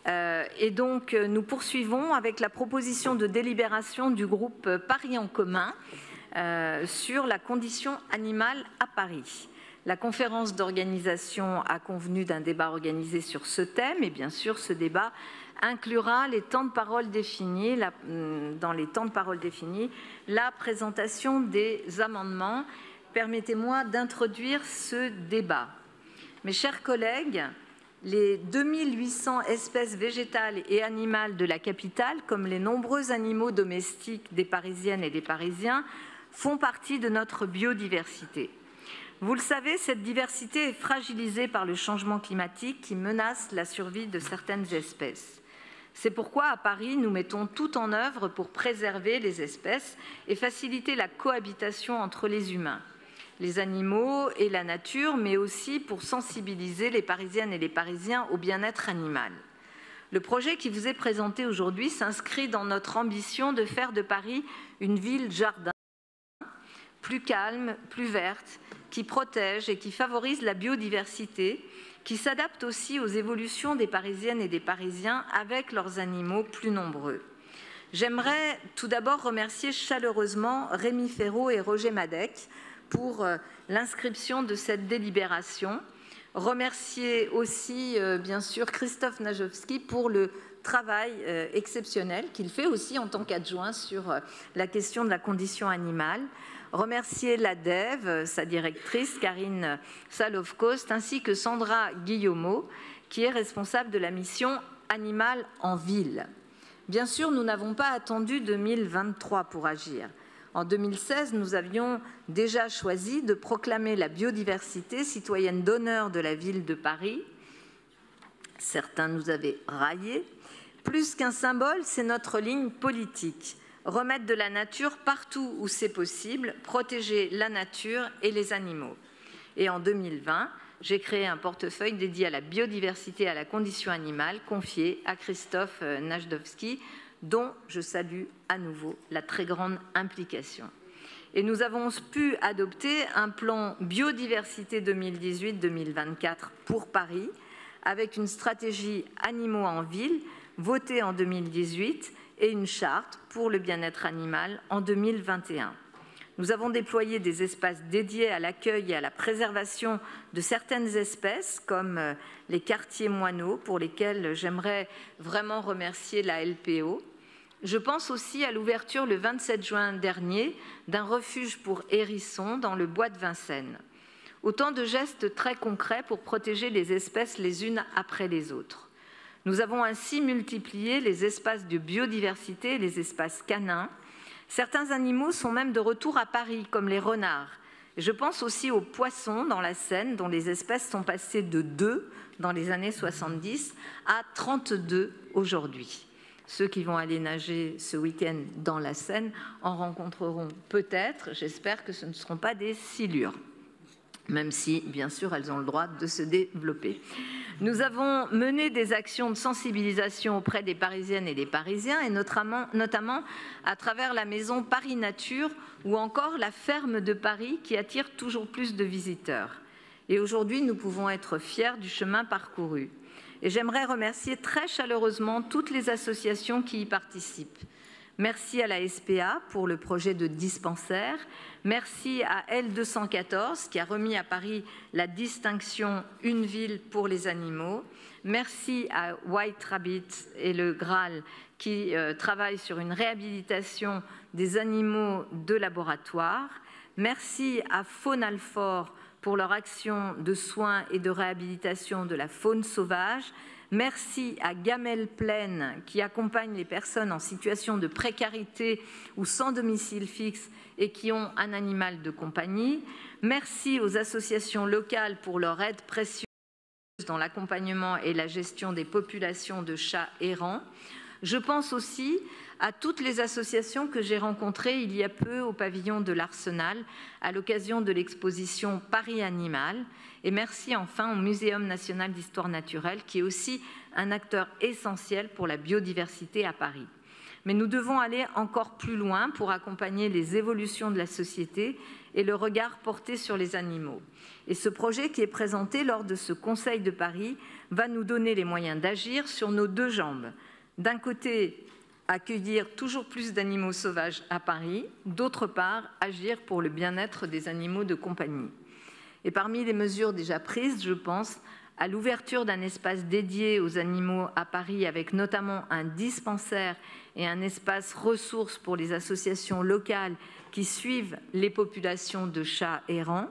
Et donc, nous poursuivons avec la proposition de délibération du groupe Paris en commun sur la condition animale à Paris. La conférence d'organisation a convenu d'un débat organisé sur ce thème et bien sûr, ce débat inclura les temps de parole définis, dans les temps de parole définis, la présentation des amendements. Permettez-moi d'introduire ce débat. Mes chers collègues, les 2800 espèces végétales et animales de la capitale, comme les nombreux animaux domestiques des Parisiennes et des Parisiens, font partie de notre biodiversité. Vous le savez, cette diversité est fragilisée par le changement climatique qui menace la survie de certaines espèces. C'est pourquoi, à Paris, nous mettons tout en œuvre pour préserver les espèces et faciliter la cohabitation entre les humains, les animaux et la nature, mais aussi pour sensibiliser les Parisiennes et les Parisiens au bien-être animal. Le projet qui vous est présenté aujourd'hui s'inscrit dans notre ambition de faire de Paris une ville-jardin plus calme, plus verte, qui protège et qui favorise la biodiversité, qui s'adapte aussi aux évolutions des Parisiennes et des Parisiens avec leurs animaux plus nombreux. J'aimerais tout d'abord remercier chaleureusement Rémi Ferraud et Roger Madec pour l'inscription de cette délibération. Remercier aussi, bien sûr, Christophe Najowski pour le travail exceptionnel qu'il fait aussi en tant qu'adjoint sur la question de la condition animale. Remercier l'ADEVE, sa directrice Karine Salovkost, ainsi que Sandra Guillaumeau, qui est responsable de la mission Animal en ville. Bien sûr, nous n'avons pas attendu 2023 pour agir. En 2016, nous avions déjà choisi de proclamer la biodiversité citoyenne d'honneur de la ville de Paris. Certains nous avaient raillés. Plus qu'un symbole, c'est notre ligne politique. Remettre de la nature partout où c'est possible, protéger la nature et les animaux. Et en 2020, j'ai créé un portefeuille dédié à la biodiversité et à la condition animale, confié à Christophe Najowski, dont je salue à nouveau la très grande implication. Et nous avons pu adopter un plan biodiversité 2018-2024 pour Paris, avec une stratégie animaux en ville votée en 2018 et une charte pour le bien-être animal en 2021. Nous avons déployé des espaces dédiés à l'accueil et à la préservation de certaines espèces, comme les quartiers moineaux, pour lesquels j'aimerais vraiment remercier la LPO. Je pense aussi à l'ouverture le 27 juin dernier d'un refuge pour hérissons dans le bois de Vincennes. Autant de gestes très concrets pour protéger les espèces les unes après les autres. Nous avons ainsi multiplié les espaces de biodiversité et les espaces canins. Certains animaux sont même de retour à Paris, comme les renards. Je pense aussi aux poissons dans la Seine, dont les espèces sont passées de 2 dans les années 70 à 32 aujourd'hui. Ceux qui vont aller nager ce week-end dans la Seine en rencontreront peut-être, j'espère que ce ne seront pas des silures, même si, bien sûr, elles ont le droit de se développer. Nous avons mené des actions de sensibilisation auprès des Parisiennes et des Parisiens, et notamment à travers la maison Paris Nature ou encore la ferme de Paris qui attire toujours plus de visiteurs. Et aujourd'hui, nous pouvons être fiers du chemin parcouru. Et j'aimerais remercier très chaleureusement toutes les associations qui y participent. Merci à la SPA pour le projet de dispensaire. Merci à L214 qui a remis à Paris la distinction « Une ville pour les animaux ». Merci à White Rabbit et le Graal qui travaillent sur une réhabilitation des animaux de laboratoire. Merci à Faunalfort pour leur action de soins et de réhabilitation de la faune sauvage. Merci à Gamelle Plaine qui accompagne les personnes en situation de précarité ou sans domicile fixe et qui ont un animal de compagnie. Merci aux associations locales pour leur aide précieuse dans l'accompagnement et la gestion des populations de chats errants. Je pense aussi à toutes les associations que j'ai rencontrées il y a peu au pavillon de l'Arsenal à l'occasion de l'exposition Paris Animal. Et merci enfin au Muséum national d'histoire naturelle qui est aussi un acteur essentiel pour la biodiversité à Paris. Mais nous devons aller encore plus loin pour accompagner les évolutions de la société et le regard porté sur les animaux. Et ce projet qui est présenté lors de ce Conseil de Paris va nous donner les moyens d'agir sur nos deux jambes. D'un côté, accueillir toujours plus d'animaux sauvages à Paris, d'autre part, agir pour le bien-être des animaux de compagnie. Et parmi les mesures déjà prises, je pense à l'ouverture d'un espace dédié aux animaux à Paris, avec notamment un dispensaire et un espace ressources pour les associations locales qui suivent les populations de chats errants,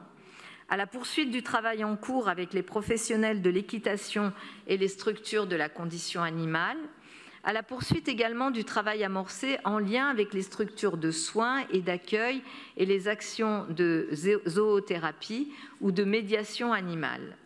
à la poursuite du travail en cours avec les professionnels de l'équitation et les structures de la condition animale, à la poursuite également du travail amorcé en lien avec les structures de soins et d'accueil et les actions de zoothérapie ou de médiation animale,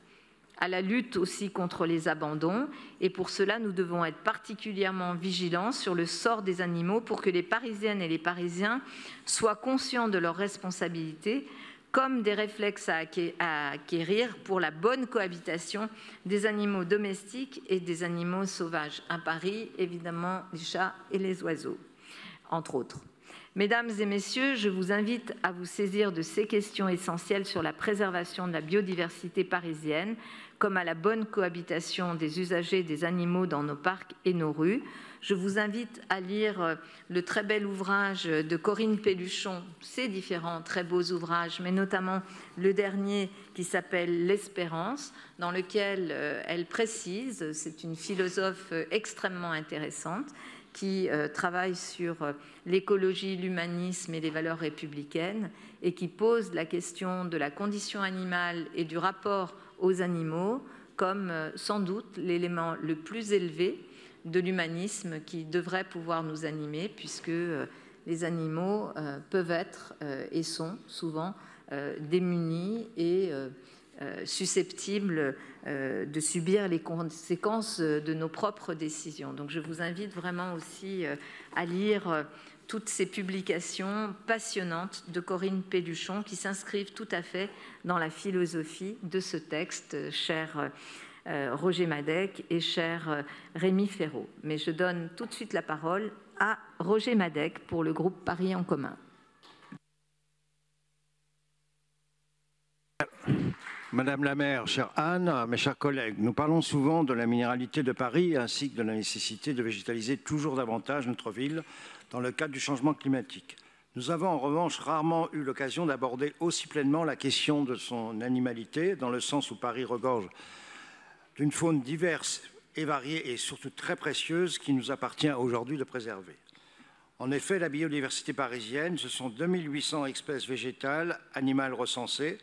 à la lutte aussi contre les abandons. Et pour cela, nous devons être particulièrement vigilants sur le sort des animaux pour que les Parisiennes et les Parisiens soient conscients de leurs responsabilités, comme des réflexes à acquérir pour la bonne cohabitation des animaux domestiques et des animaux sauvages. À Paris, évidemment, les chats et les oiseaux, entre autres. Mesdames et messieurs, je vous invite à vous saisir de ces questions essentielles sur la préservation de la biodiversité parisienne, comme à la bonne cohabitation des usagers des animaux dans nos parcs et nos rues. Je vous invite à lire le très bel ouvrage de Corinne Pelluchon, ces différents très beaux ouvrages, mais notamment le dernier qui s'appelle « L'Espérance », dans lequel elle précise, c'est une philosophe extrêmement intéressante, qui travaille sur l'écologie, l'humanisme et les valeurs républicaines, et qui pose la question de la condition animale et du rapport aux animaux comme sans doute l'élément le plus élevé de l'humanisme qui devrait pouvoir nous animer, puisque les animaux peuvent être et sont souvent démunis et susceptibles de subir les conséquences de nos propres décisions. Donc je vous invite vraiment aussi à lire toutes ces publications passionnantes de Corinne Pelluchon qui s'inscrivent tout à fait dans la philosophie de ce texte, cher Roger Madec et cher Rémi Féraud. Mais je donne tout de suite la parole à Roger Madec pour le groupe Paris en commun. Madame la maire, chère Anne, mes chers collègues, nous parlons souvent de la minéralité de Paris ainsi que de la nécessité de végétaliser toujours davantage notre ville dans le cadre du changement climatique. Nous avons en revanche rarement eu l'occasion d'aborder aussi pleinement la question de son animalité, dans le sens où Paris regorge d'une faune diverse et variée et surtout très précieuse qui nous appartient aujourd'hui de préserver. En effet, la biodiversité parisienne, ce sont 2800 espèces végétales, animales recensées.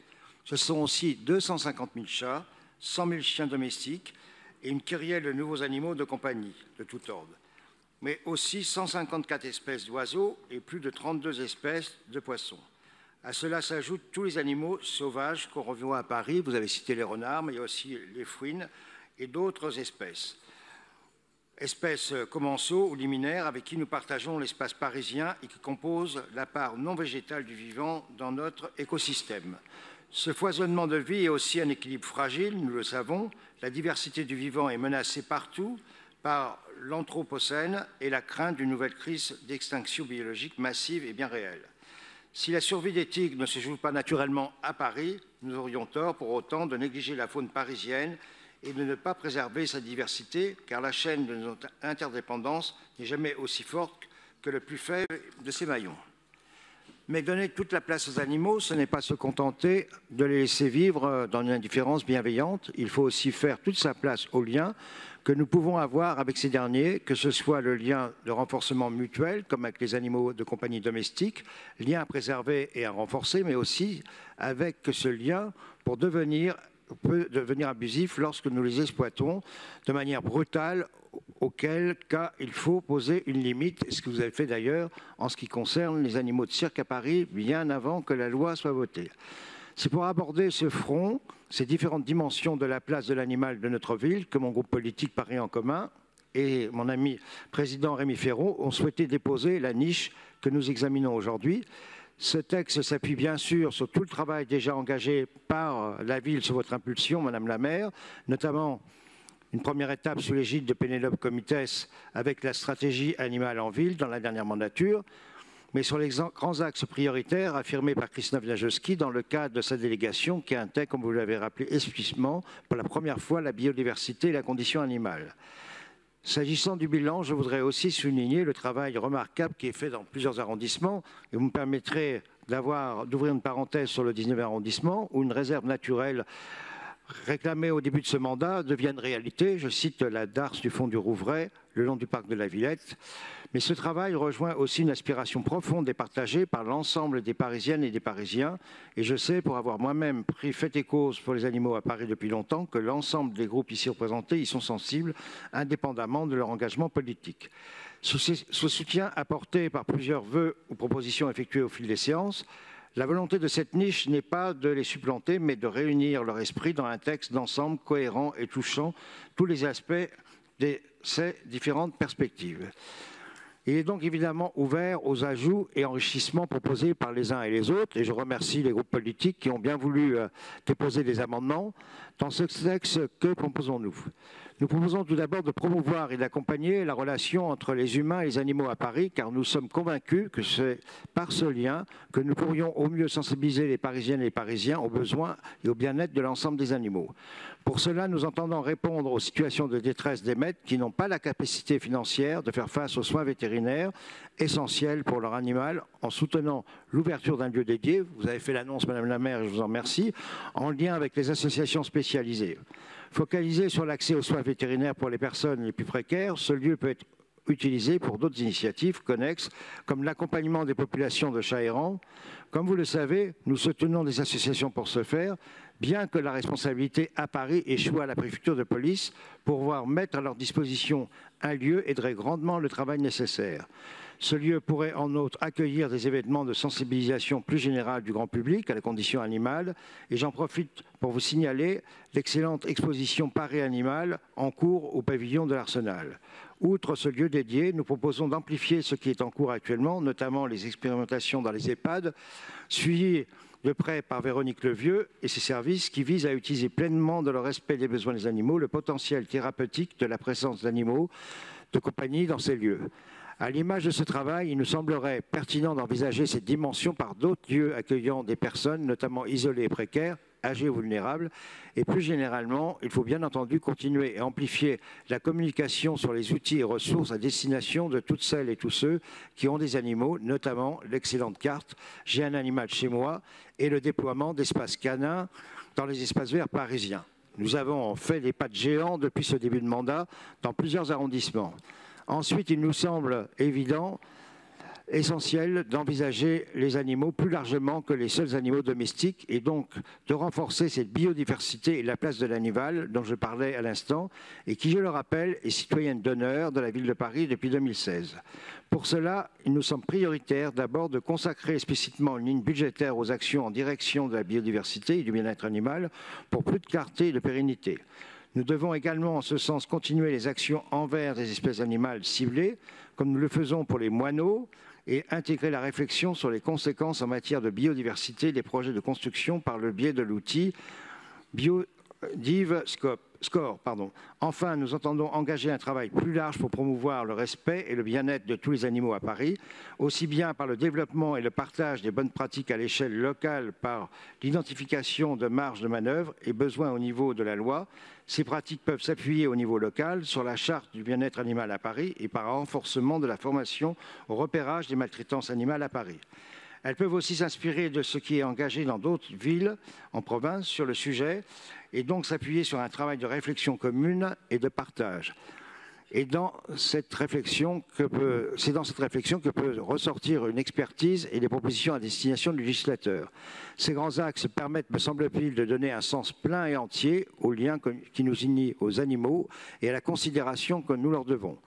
Ce sont aussi 250 000 chats, 100 000 chiens domestiques et une kyrielle de nouveaux animaux de compagnie de tout ordre, mais aussi 154 espèces d'oiseaux et plus de 32 espèces de poissons. À cela s'ajoutent tous les animaux sauvages qu'on revoit à Paris. Vous avez cité les renards, mais il y a aussi les fouines et d'autres espèces. Espèces commensaux ou liminaires avec qui nous partageons l'espace parisien et qui composent la part non végétale du vivant dans notre écosystème. Ce foisonnement de vie est aussi un équilibre fragile, nous le savons. La diversité du vivant est menacée partout par l'anthropocène et la crainte d'une nouvelle crise d'extinction biologique massive et bien réelle. Si la survie des tigres ne se joue pas naturellement à Paris, nous aurions tort pour autant de négliger la faune parisienne et de ne pas préserver sa diversité, car la chaîne de notre interdépendance n'est jamais aussi forte que le plus faible de ses maillons. Mais donner toute la place aux animaux, ce n'est pas se contenter de les laisser vivre dans une indifférence bienveillante. Il faut aussi faire toute sa place aux liens que nous pouvons avoir avec ces derniers, que ce soit le lien de renforcement mutuel, comme avec les animaux de compagnie domestiques, lien à préserver et à renforcer, mais aussi avec ce lien peut devenir abusif lorsque nous les exploitons de manière brutale, auquel cas il faut poser une limite, ce que vous avez fait d'ailleurs en ce qui concerne les animaux de cirque à Paris, bien avant que la loi soit votée. C'est pour aborder ce front, ces différentes dimensions de la place de l'animal de notre ville, que mon groupe politique Paris en commun et mon ami président Rémi Féraud ont souhaité déposer la niche que nous examinons aujourd'hui. Ce texte s'appuie bien sûr sur tout le travail déjà engagé par la ville sur votre impulsion, Madame la maire, notamment Une première étape sous l'égide de Pénélope Comitès avec la stratégie animale en ville dans la dernière mandature, mais sur les grands axes prioritaires affirmés par Christophe Wieniawski dans le cadre de sa délégation qui intègre, comme vous l'avez rappelé explicitement, pour la première fois la biodiversité et la condition animale. S'agissant du bilan, je voudrais aussi souligner le travail remarquable qui est fait dans plusieurs arrondissements. Et vous me permettrez d'ouvrir une parenthèse sur le 19e arrondissement, où une réserve naturelle réclamée au début de ce mandat devient une réalité. Je cite la darse du fond du Rouvray, le long du parc de la Villette. Mais ce travail rejoint aussi une aspiration profonde et partagée par l'ensemble des Parisiennes et des Parisiens. Et je sais, pour avoir moi-même pris fait et cause pour les animaux à Paris depuis longtemps, que l'ensemble des groupes ici représentés y sont sensibles, indépendamment de leur engagement politique. Ce soutien apporté par plusieurs vœux ou propositions effectuées au fil des séances, la volonté de cette niche n'est pas de les supplanter, mais de réunir leur esprit dans un texte d'ensemble cohérent et touchant tous les aspects de ces différentes perspectives. Il est donc évidemment ouvert aux ajouts et enrichissements proposés par les uns et les autres, et je remercie les groupes politiques qui ont bien voulu déposer des amendements. Dans ce texte, que proposons-nous ? Nous proposons tout d'abord de promouvoir et d'accompagner la relation entre les humains et les animaux à Paris, car nous sommes convaincus que c'est par ce lien que nous pourrions au mieux sensibiliser les Parisiennes et les Parisiens aux besoins et au bien-être de l'ensemble des animaux. Pour cela, nous entendons répondre aux situations de détresse des maîtres qui n'ont pas la capacité financière de faire face aux soins vétérinaires essentiels pour leur animal en soutenant l'ouverture d'un lieu dédié. Vous avez fait l'annonce, Madame la maire, et je vous en remercie, en lien avec les associations spécialisées. Focalisé sur l'accès aux soins vétérinaires pour les personnes les plus précaires, ce lieu peut être utilisé pour d'autres initiatives connexes, comme l'accompagnement des populations de chats errants. Comme vous le savez, nous soutenons des associations pour ce faire, bien que la responsabilité à Paris échoue à la préfecture de police pour pouvoir mettre à leur disposition un lieu aiderait grandement le travail nécessaire. Ce lieu pourrait en outre accueillir des événements de sensibilisation plus générale du grand public à la condition animale. Et j'en profite pour vous signaler l'excellente exposition Paris Animal en cours au pavillon de l'Arsenal. Outre ce lieu dédié, nous proposons d'amplifier ce qui est en cours actuellement, notamment les expérimentations dans les EHPAD, suivies de près par Véronique Levieux et ses services qui visent à utiliser pleinement, dans le respect des besoins des animaux, le potentiel thérapeutique de la présence d'animaux de compagnie dans ces lieux. À l'image de ce travail, il nous semblerait pertinent d'envisager cette dimension par d'autres lieux accueillant des personnes, notamment isolées et précaires, âgées ou vulnérables. Et plus généralement, il faut bien entendu continuer et amplifier la communication sur les outils et ressources à destination de toutes celles et tous ceux qui ont des animaux, notamment l'excellente carte « J'ai un animal chez moi » et le déploiement d'espaces canins dans les espaces verts parisiens. Nous avons fait des pas de géants depuis ce début de mandat dans plusieurs arrondissements. Ensuite, il nous semble essentiel d'envisager les animaux plus largement que les seuls animaux domestiques et donc de renforcer cette biodiversité et la place de l'animal dont je parlais à l'instant et qui, je le rappelle, est citoyenne d'honneur de la ville de Paris depuis 2016. Pour cela, il nous semble prioritaire d'abord de consacrer explicitement une ligne budgétaire aux actions en direction de la biodiversité et du bien-être animal pour plus de clarté et de pérennité. Nous devons également, en ce sens, continuer les actions envers des espèces animales ciblées, comme nous le faisons pour les moineaux, et intégrer la réflexion sur les conséquences en matière de biodiversité des projets de construction par le biais de l'outil BiodiveScore. Enfin, nous entendons engager un travail plus large pour promouvoir le respect et le bien-être de tous les animaux à Paris, aussi bien par le développement et le partage des bonnes pratiques à l'échelle locale, par l'identification de marges de manœuvre et besoins au niveau de la loi. Ces pratiques peuvent s'appuyer au niveau local sur la charte du bien-être animal à Paris et par un renforcement de la formation au repérage des maltraitances animales à Paris. Elles peuvent aussi s'inspirer de ce qui est engagé dans d'autres villes en province sur le sujet et donc s'appuyer sur un travail de réflexion commune et de partage. Et c'est dans cette réflexion que peut ressortir une expertise et des propositions à destination du législateur. Ces grands axes permettent, me semble-t-il, de donner un sens plein et entier aux liens qui nous unissent aux animaux et à la considération que nous leur devons.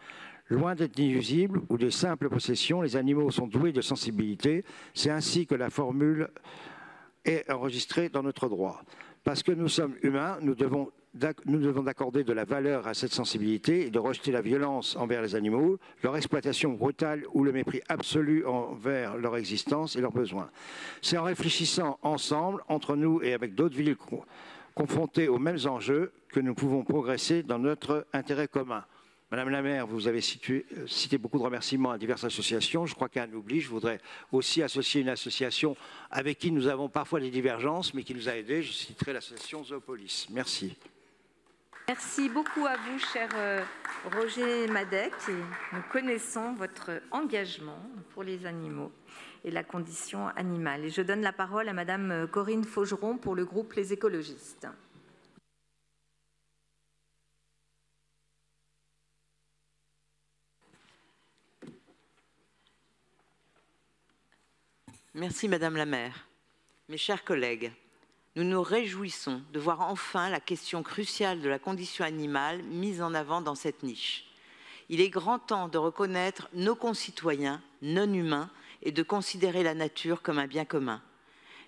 Loin d'être nuisibles ou de simples possessions, les animaux sont doués de sensibilité. C'est ainsi que la formule est enregistrée dans notre droit. Parce que nous sommes humains, nous devons d'accorder de la valeur à cette sensibilité et de rejeter la violence envers les animaux, leur exploitation brutale ou le mépris absolu envers leur existence et leurs besoins. C'est en réfléchissant ensemble, entre nous et avec d'autres villes confrontés aux mêmes enjeux, que nous pouvons progresser dans notre intérêt commun. Madame la maire, vous avez cité beaucoup de remerciements à diverses associations. Je crois qu'un oubli, je voudrais aussi associer une association avec qui nous avons parfois des divergences, mais qui nous a aidés. Je citerai l'association Zoopolis. Merci. Merci beaucoup à vous, cher Roger Madec. Et nous connaissons votre engagement pour les animaux et la condition animale. Et je donne la parole à Madame Corinne Faugeron pour le groupe Les Écologistes. Merci Madame la maire. Mes chers collègues, nous nous réjouissons de voir enfin la question cruciale de la condition animale mise en avant dans cette niche. Il est grand temps de reconnaître nos concitoyens non humains et de considérer la nature comme un bien commun.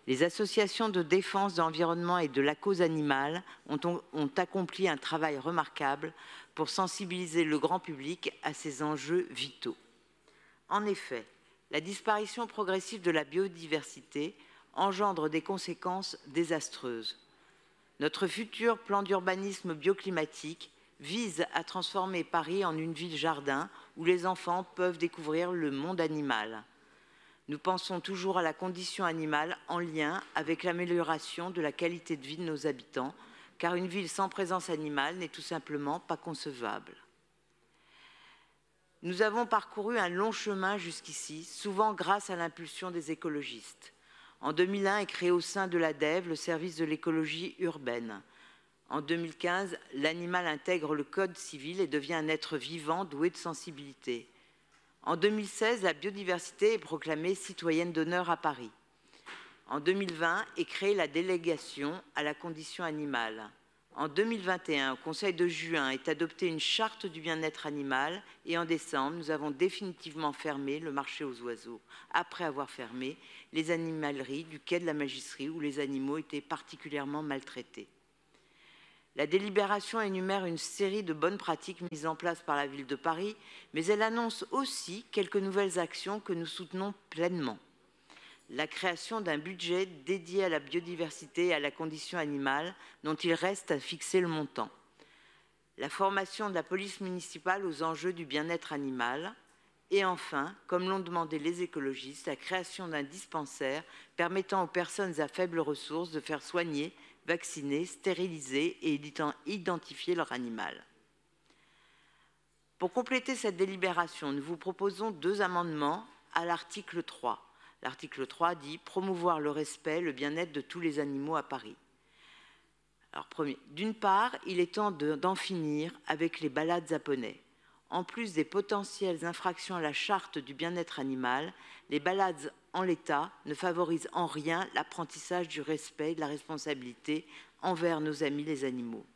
Les associations de défense de l'environnement et de la cause animale ont accompli un travail remarquable pour sensibiliser le grand public à ces enjeux vitaux. En effet, la disparition progressive de la biodiversité engendre des conséquences désastreuses. Notre futur plan d'urbanisme bioclimatique vise à transformer Paris en une ville-jardin où les enfants peuvent découvrir le monde animal. Nous pensons toujours à la condition animale en lien avec l'amélioration de la qualité de vie de nos habitants, car une ville sans présence animale n'est tout simplement pas concevable. Nous avons parcouru un long chemin jusqu'ici, souvent grâce à l'impulsion des écologistes. En 2001 est créé au sein de l'ADEVE le service de l'écologie urbaine. En 2015, l'animal intègre le code civil et devient un être vivant doué de sensibilité. En 2016, la biodiversité est proclamée citoyenne d'honneur à Paris. En 2020 est créée la délégation à la condition animale. En 2021, au Conseil de juin, est adoptée une charte du bien-être animal et en décembre, nous avons définitivement fermé le marché aux oiseaux, après avoir fermé les animaleries du quai de la Magisterie où les animaux étaient particulièrement maltraités. La délibération énumère une série de bonnes pratiques mises en place par la ville de Paris, mais elle annonce aussi quelques nouvelles actions que nous soutenons pleinement. La création d'un budget dédié à la biodiversité et à la condition animale, dont il reste à fixer le montant. La formation de la police municipale aux enjeux du bien-être animal. Et enfin, comme l'ont demandé les écologistes, la création d'un dispensaire permettant aux personnes à faibles ressources de faire soigner, vacciner, stériliser et identifier leur animal. Pour compléter cette délibération, nous vous proposons 2 amendements à l'article 3. L'article 3 dit « Promouvoir le respect, le bien-être de tous les animaux à Paris ». Alors, d'une part, il est temps d'en finir avec les balades à poney. En plus des potentielles infractions à la charte du bien-être animal, les balades en l'état ne favorisent en rien l'apprentissage du respect et de la responsabilité envers nos amis les animaux.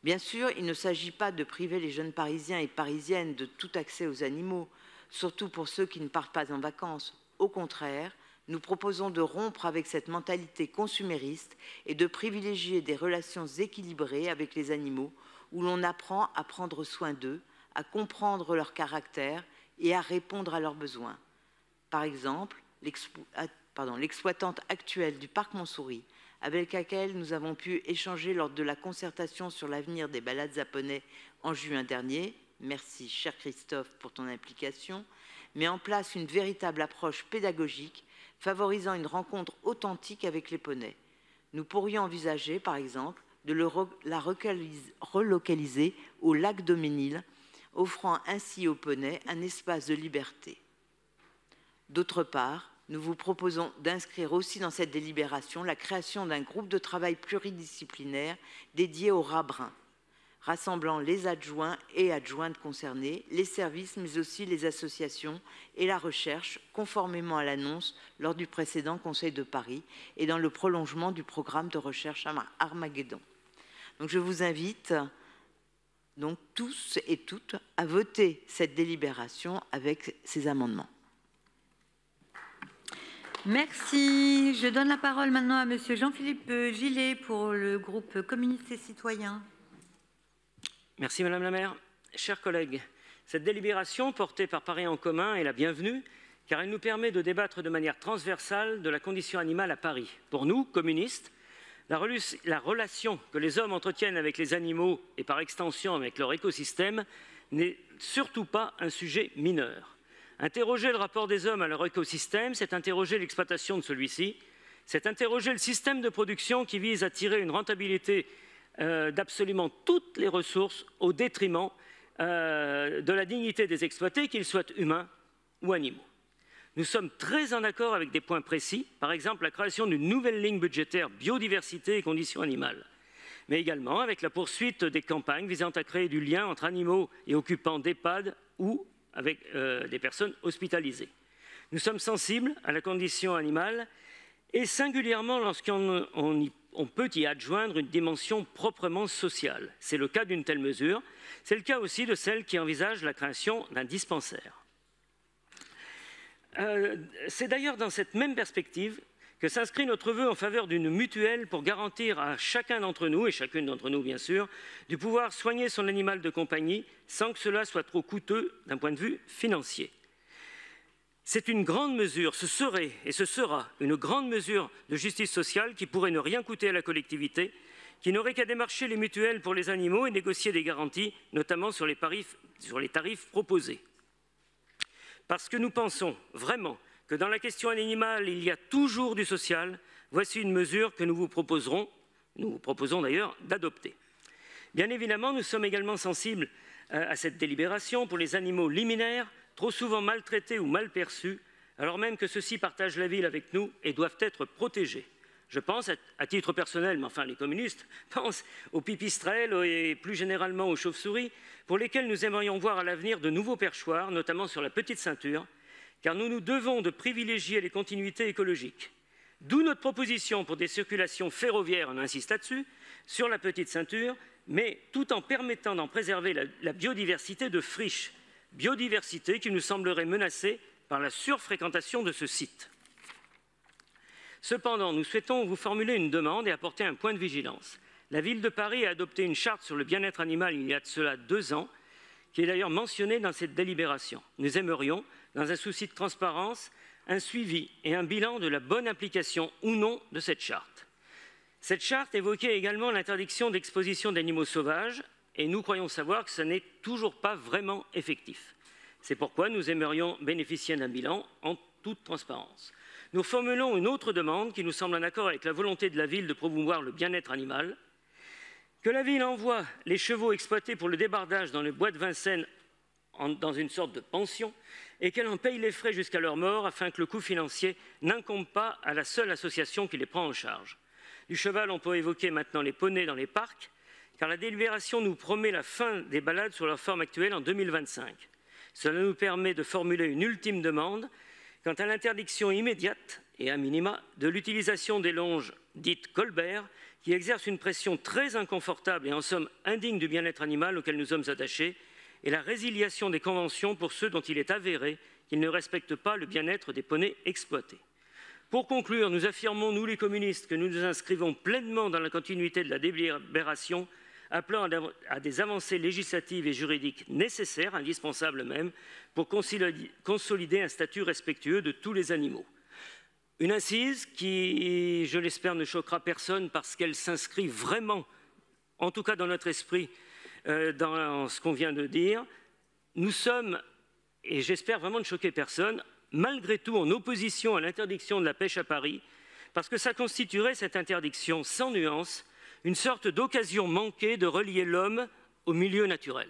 Bien sûr, il ne s'agit pas de priver les jeunes Parisiens et Parisiennes de tout accès aux animaux, surtout pour ceux qui ne partent pas en vacances. Au contraire, nous proposons de rompre avec cette mentalité consumériste et de privilégier des relations équilibrées avec les animaux où l'on apprend à prendre soin d'eux, à comprendre leur caractère et à répondre à leurs besoins. Par exemple, l'exploitante actuelle du parc Montsouris, avec laquelle nous avons pu échanger lors de la concertation sur l'avenir des balades à poney en juin dernier, merci cher Christophe pour ton implication, met en place une véritable approche pédagogique favorisant une rencontre authentique avec les poneys. Nous pourrions envisager, par exemple, de la relocaliser au lac Daumesnil, offrant ainsi aux poneys un espace de liberté. D'autre part, nous vous proposons d'inscrire aussi dans cette délibération la création d'un groupe de travail pluridisciplinaire dédié aux rats bruns, rassemblant les adjoints et adjointes concernés, les services, mais aussi les associations et la recherche, conformément à l'annonce lors du précédent Conseil de Paris et dans le prolongement du programme de recherche Armageddon. Donc je vous invite donc tous et toutes à voter cette délibération avec ces amendements. Merci. Je donne la parole maintenant à Monsieur Jean-Philippe Gillet pour le groupe communiste et citoyen. Merci Madame la maire. Chers collègues, cette délibération portée par Paris en commun est la bienvenue car elle nous permet de débattre de manière transversale de la condition animale à Paris. Pour nous, communistes, La relation que les hommes entretiennent avec les animaux et par extension avec leur écosystème n'est surtout pas un sujet mineur. Interroger le rapport des hommes à leur écosystème, c'est interroger l'exploitation de celui-ci, c'est interroger le système de production qui vise à tirer une rentabilité d'absolument toutes les ressources au détriment de la dignité des exploités, qu'ils soient humains ou animaux. Nous sommes très en accord avec des points précis, par exemple la création d'une nouvelle ligne budgétaire biodiversité et conditions animales, mais également avec la poursuite des campagnes visant à créer du lien entre animaux et occupants d'EHPAD ou avec des personnes hospitalisées. Nous sommes sensibles à la condition animale et singulièrement lorsqu'on peut y adjoindre une dimension proprement sociale. C'est le cas d'une telle mesure. C'est le cas aussi de celle qui envisage la création d'un dispensaire. C'est d'ailleurs dans cette même perspective que s'inscrit notre vœu en faveur d'une mutuelle pour garantir à chacun d'entre nous, et chacune d'entre nous bien sûr, de pouvoir soigner son animal de compagnie sans que cela soit trop coûteux d'un point de vue financier. C'est une grande mesure, ce serait et ce sera une grande mesure de justice sociale qui pourrait ne rien coûter à la collectivité, qui n'aurait qu'à démarcher les mutuelles pour les animaux et négocier des garanties, notamment sur les tarifs proposés. Parce que nous pensons vraiment que dans la question animale, il y a toujours du social, voici une mesure que nous vous proposons d'ailleurs d'adopter. Bien évidemment, nous sommes également sensibles à cette délibération pour les animaux liminaires, trop souvent maltraités ou mal perçus, alors même que ceux-ci partagent la ville avec nous et doivent être protégés. Je pense, à titre personnel, mais enfin les communistes pensent aux pipistrelles et plus généralement aux chauves-souris, pour lesquels nous aimerions voir à l'avenir de nouveaux perchoirs, notamment sur la petite ceinture, car nous nous devons de privilégier les continuités écologiques. D'où notre proposition pour des circulations ferroviaires, on insiste là-dessus, sur la petite ceinture, mais tout en permettant d'en préserver la biodiversité de friches, biodiversité qui nous semblerait menacée par la surfréquentation de ce site. Cependant, nous souhaitons vous formuler une demande et apporter un point de vigilance. La ville de Paris a adopté une charte sur le bien-être animal il y a de cela 2 ans, qui est d'ailleurs mentionnée dans cette délibération. Nous aimerions, dans un souci de transparence, un suivi et un bilan de la bonne application ou non de cette charte. Cette charte évoquait également l'interdiction d'exposition d'animaux sauvages et nous croyons savoir que ce n'est toujours pas vraiment effectif. C'est pourquoi nous aimerions bénéficier d'un bilan en toute transparence. Nous formulons une autre demande qui nous semble en accord avec la volonté de la ville de promouvoir le bien-être animal. Que la ville envoie les chevaux exploités pour le débardage dans le bois de Vincennes dans une sorte de pension et qu'elle en paye les frais jusqu'à leur mort afin que le coût financier n'incombe pas à la seule association qui les prend en charge. Du cheval, on peut évoquer maintenant les poneys dans les parcs, car la délibération nous promet la fin des balades sur leur forme actuelle en 2025. Cela nous permet de formuler une ultime demande quant à l'interdiction immédiate et à minima de l'utilisation des longes dites Colbert, qui exercent une pression très inconfortable et en somme indigne du bien-être animal auquel nous sommes attachés, et la résiliation des conventions pour ceux dont il est avéré qu'ils ne respectent pas le bien-être des poneys exploités. Pour conclure, nous affirmons, nous les communistes, que nous nous inscrivons pleinement dans la continuité de la délibération, appelant à des avancées législatives et juridiques nécessaires, indispensables même, pour consolider un statut respectueux de tous les animaux. Une incise qui, je l'espère, ne choquera personne parce qu'elle s'inscrit vraiment, en tout cas dans notre esprit, dans ce qu'on vient de dire. Nous sommes, et j'espère vraiment ne choquer personne, malgré tout en opposition à l'interdiction de la pêche à Paris, parce que ça constituerait, cette interdiction sans nuance, une sorte d'occasion manquée de relier l'homme au milieu naturel.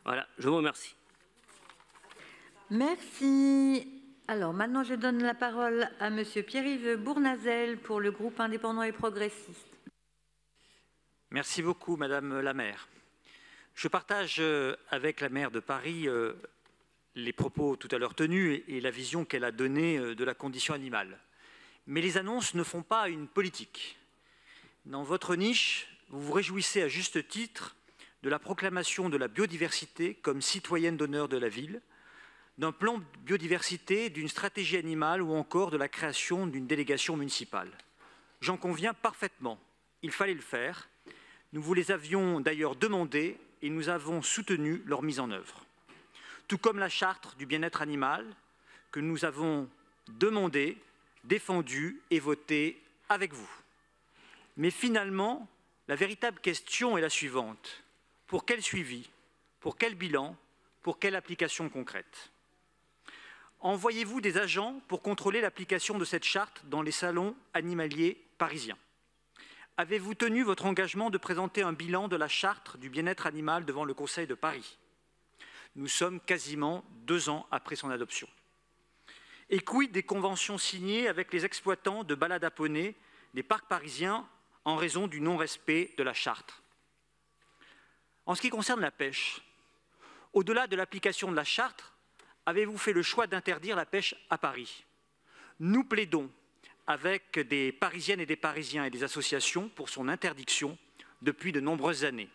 Voilà, je vous remercie. Merci. Alors maintenant, je donne la parole à Monsieur Pierre-Yves Bournazel pour le groupe indépendant et progressiste. Merci beaucoup, Madame la maire. Je partage avec la maire de Paris les propos tout à l'heure tenus et la vision qu'elle a donnée de la condition animale. Mais les annonces ne font pas une politique. Dans votre niche, vous vous réjouissez à juste titre de la proclamation de la biodiversité comme citoyenne d'honneur de la ville, d'un plan biodiversité, d'une stratégie animale ou encore de la création d'une délégation municipale. J'en conviens parfaitement, il fallait le faire. Nous vous les avions d'ailleurs demandés et nous avons soutenu leur mise en œuvre. Tout comme la charte du bien-être animal que nous avons demandée, défendue et votée avec vous. Mais finalement, la véritable question est la suivante. Pour quel suivi? Pour quel bilan? Pour quelle application concrète? Envoyez-vous des agents pour contrôler l'application de cette charte dans les salons animaliers parisiens? Avez-vous tenu votre engagement de présenter un bilan de la charte du bien-être animal devant le Conseil de Paris? Nous sommes quasiment 2 ans après son adoption. Et quid des conventions signées avec les exploitants de balades à poney des parcs parisiens en raison du non-respect de la charte? En ce qui concerne la pêche, au-delà de l'application de la charte, avez-vous fait le choix d'interdire la pêche à Paris? Nous plaidons avec des Parisiennes et des Parisiens et des associations pour son interdiction depuis de nombreuses années.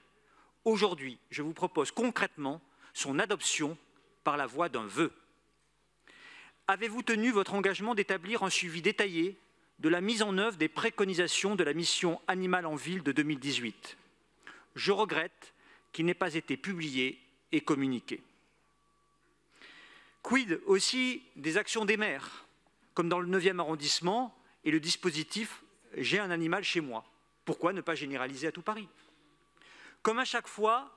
Aujourd'hui, je vous propose concrètement son adoption par la voie d'un vœu. Avez-vous tenu votre engagement d'établir un suivi détaillé de la mise en œuvre des préconisations de la mission Animal en ville de 2018? Je regrette qu'il n'ait pas été publié et communiqué. Quid aussi des actions des maires, comme dans le 9e arrondissement et le dispositif « J'ai un animal chez moi ». Pourquoi ne pas généraliser à tout Paris? Comme à chaque fois,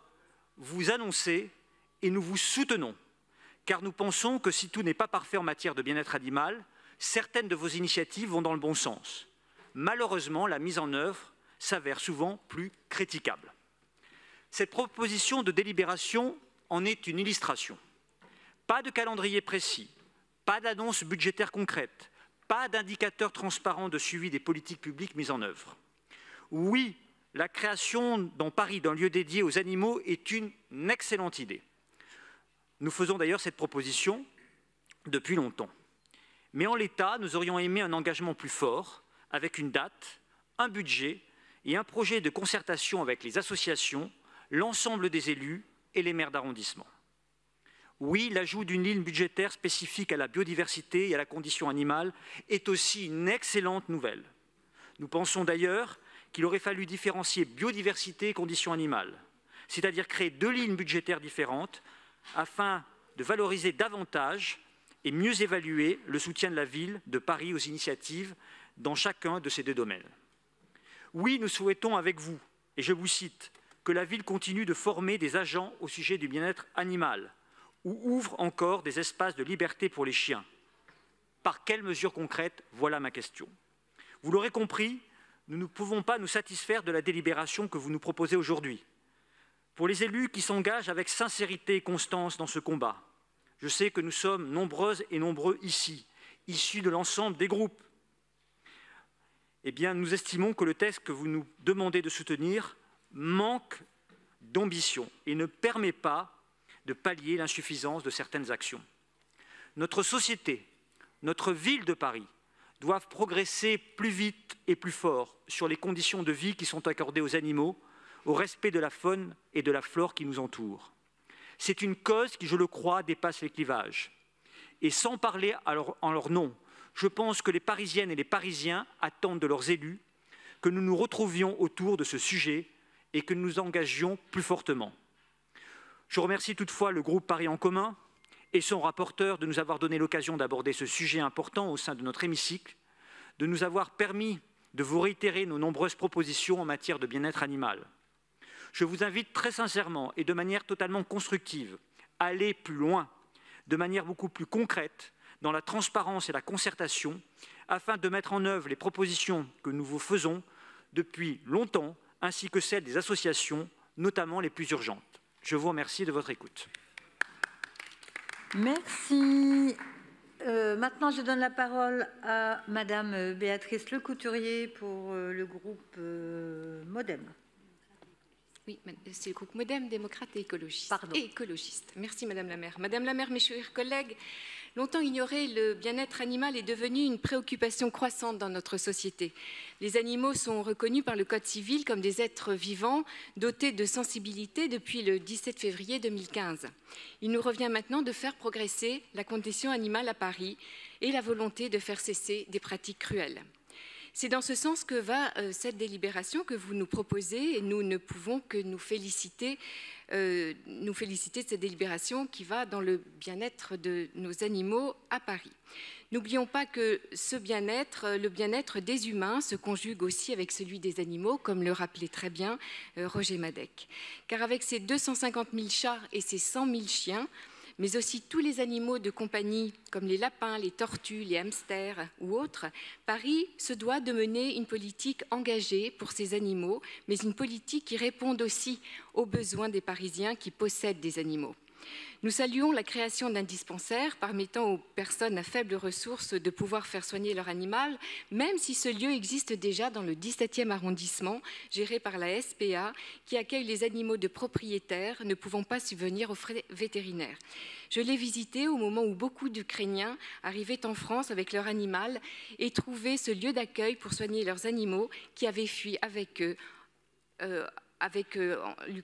vous annoncez et nous vous soutenons, car nous pensons que si tout n'est pas parfait en matière de bien-être animal, certaines de vos initiatives vont dans le bon sens. Malheureusement, la mise en œuvre s'avère souvent plus critiquable. Cette proposition de délibération en est une illustration. Pas de calendrier précis, pas d'annonce budgétaire concrète, pas d'indicateurs transparents de suivi des politiques publiques mises en œuvre. Oui, la création dans Paris d'un lieu dédié aux animaux est une excellente idée. Nous faisons d'ailleurs cette proposition depuis longtemps. Mais en l'état, nous aurions aimé un engagement plus fort, avec une date, un budget et un projet de concertation avec les associations, l'ensemble des élus et les maires d'arrondissement. Oui, l'ajout d'une ligne budgétaire spécifique à la biodiversité et à la condition animale est aussi une excellente nouvelle. Nous pensons d'ailleurs qu'il aurait fallu différencier biodiversité et condition animale, c'est-à-dire créer 2 lignes budgétaires différentes afin de valoriser davantage et mieux évaluer le soutien de la ville de Paris aux initiatives dans chacun de ces 2 domaines. Oui, nous souhaitons avec vous, et je vous cite, que la ville continue de former des agents au sujet du bien-être animal, ou ouvre encore des espaces de liberté pour les chiens. Par quelles mesures concrètes? Voilà ma question. Vous l'aurez compris, nous ne pouvons pas nous satisfaire de la délibération que vous nous proposez aujourd'hui. Pour les élus qui s'engagent avec sincérité et constance dans ce combat, je sais que nous sommes nombreuses et nombreux ici, issus de l'ensemble des groupes. Eh bien, nous estimons que le texte que vous nous demandez de soutenir manque d'ambition et ne permet pas de pallier l'insuffisance de certaines actions. Notre société, notre ville de Paris, doivent progresser plus vite et plus fort sur les conditions de vie qui sont accordées aux animaux, au respect de la faune et de la flore qui nous entourent. C'est une cause qui, je le crois, dépasse les clivages. Et sans parler en leur nom, je pense que les Parisiennes et les Parisiens attendent de leurs élus que nous nous retrouvions autour de ce sujet et que nous nous engagions plus fortement. Je remercie toutefois le groupe Paris en commun et son rapporteur de nous avoir donné l'occasion d'aborder ce sujet important au sein de notre hémicycle, de nous avoir permis de vous réitérer nos nombreuses propositions en matière de bien-être animal. Je vous invite très sincèrement et de manière totalement constructive à aller plus loin, de manière beaucoup plus concrète, dans la transparence et la concertation, afin de mettre en œuvre les propositions que nous vous faisons depuis longtemps, ainsi que celles des associations, notamment les plus urgentes. Je vous remercie de votre écoute. Merci. Maintenant, je donne la parole à Madame Béatrice Lecouturier pour le groupe MODEM. Oui, c'est le groupe MODEM, démocrate et écologiste. Pardon. Et écologiste. Merci Madame la maire. Madame la maire, mes chers collègues, longtemps ignoré, le bien-être animal est devenu une préoccupation croissante dans notre société. Les animaux sont reconnus par le Code civil comme des êtres vivants dotés de sensibilité depuis le 17 février 2015. Il nous revient maintenant de faire progresser la condition animale à Paris et la volonté de faire cesser des pratiques cruelles. C'est dans ce sens que va cette délibération que vous nous proposez, et nous ne pouvons que nous féliciter de cette délibération qui va dans le bien-être de nos animaux à Paris. N'oublions pas que ce bien-être, le bien-être des humains, se conjugue aussi avec celui des animaux, comme le rappelait très bien Roger Madec. Car avec ses 250 000 chats et ses 100 000 chiens, mais aussi tous les animaux de compagnie, comme les lapins, les tortues, les hamsters ou autres, Paris se doit de mener une politique engagée pour ces animaux, mais une politique qui réponde aussi aux besoins des Parisiens qui possèdent des animaux. Nous saluons la création d'un dispensaire permettant aux personnes à faibles ressources de pouvoir faire soigner leur animal, même si ce lieu existe déjà dans le 17e arrondissement, géré par la SPA, qui accueille les animaux de propriétaires ne pouvant pas subvenir aux frais vétérinaires. Je l'ai visité au moment où beaucoup d'Ukrainiens arrivaient en France avec leur animal et trouvaient ce lieu d'accueil pour soigner leurs animaux qui avaient fui avec eux,